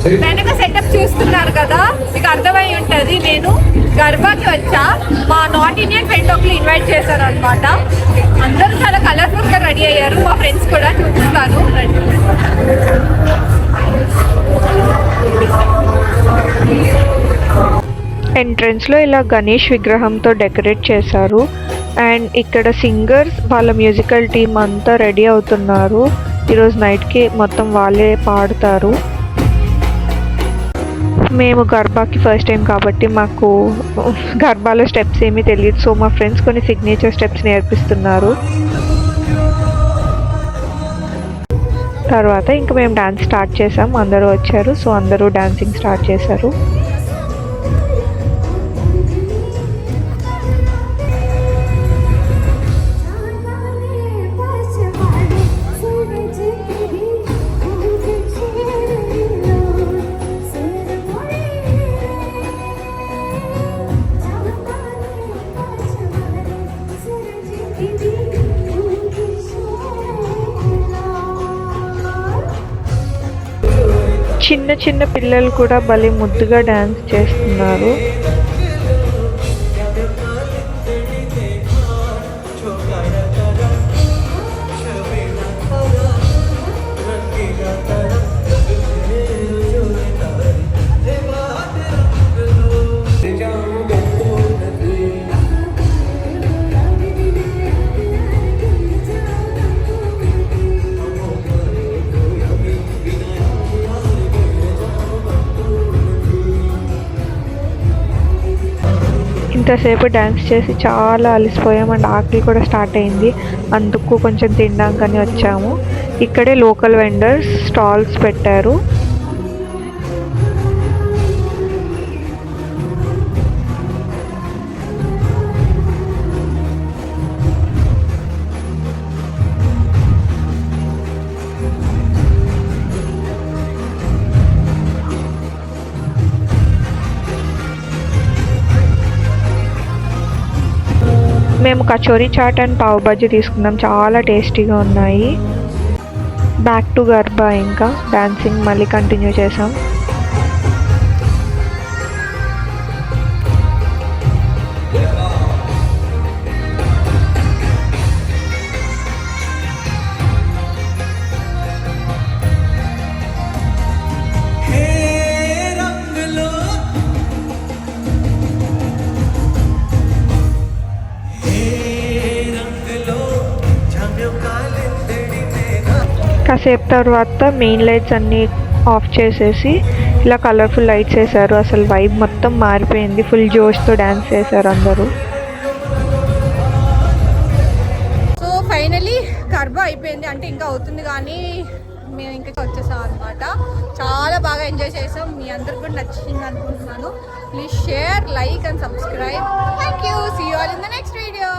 వెనక సెటప్ చూస్తున్నారు కదా, మీకు అర్థమై ఉంటుంది. నేను గర్భాకి వచ్చా, మా నార్త్ ఇండియన్ ఫ్రెండ్ ఒకరు ఇన్వైట్ చేశారు అనమాట. అందరూ చాలా కలర్ఫుల్ గా రెడీ అయ్యారు, మా ఫ్రెండ్స్ కూడా చూపిస్తాను. ఎంట్రన్స్ లో ఇలా గణేష్ విగ్రహంతో డెకరేట్ చేశారు. అండ్ ఇక్కడ సింగర్స్ వాళ్ళ మ్యూజికల్ టీమ్ అంతా రెడీ అవుతున్నారు. ఈరోజు నైట్కి మొత్తం వాళ్ళే పాడతారు. మేము గర్బాకి ఫస్ట్ టైం కాబట్టి మాకు గర్బాలో స్టెప్స్ ఏమీ తెలియదు. సో మా ఫ్రెండ్స్ కొన్ని సిగ్నేచర్ స్టెప్స్ నేర్పిస్తున్నారు. తర్వాత ఇంకా మేము డాన్స్ స్టార్ట్ చేసాం. అందరూ వచ్చారు, సో అందరూ డాన్సింగ్ స్టార్ట్ చేశారు. చిన్న చిన్న పిల్లలు కూడా భలే ముద్దుగా డాన్స్ చేస్తున్నారు. ఇంతసేపు డ్యాన్స్ చేసి చాలా అలసిపోయాం అండ్ ఆకలి కూడా స్టార్ట్ అయింది. అందుకు కొంచెం తినడానికని వచ్చాము. ఇక్కడే లోకల్ వెండర్స్ స్టాల్స్ పెట్టారు. మేము కచోరీ చాట్ అండ్ పావ్ బజ్జీ తీసుకున్నాం, చాలా టేస్టీగా ఉన్నాయి. బ్యాక్ టు గర్బా ఇంకా డాన్సింగ్ మళ్ళీ కంటిన్యూ చేసాం. కాసేపు తర్వాత మెయిన్ లైట్స్ అన్నీ ఆఫ్ చేసేసి ఇలా కలర్ఫుల్ లైట్స్ వేసారు. అసలు వైబ్ మొత్తం మారిపోయింది. ఫుల్ జోష్తో డ్యాన్స్ చేశారు అందరూ. సో ఫైనలీ గర్భ అయిపోయింది, అంటే ఇంకా అవుతుంది కానీ మేము ఇంకా వచ్చేసాం అనమాట. చాలా బాగా ఎంజాయ్ చేసాం. మీ అందరికి కూడా నచ్చింది అనుకుంటున్నాను. Please share, like and subscribe. Thank you. See you all in the next video.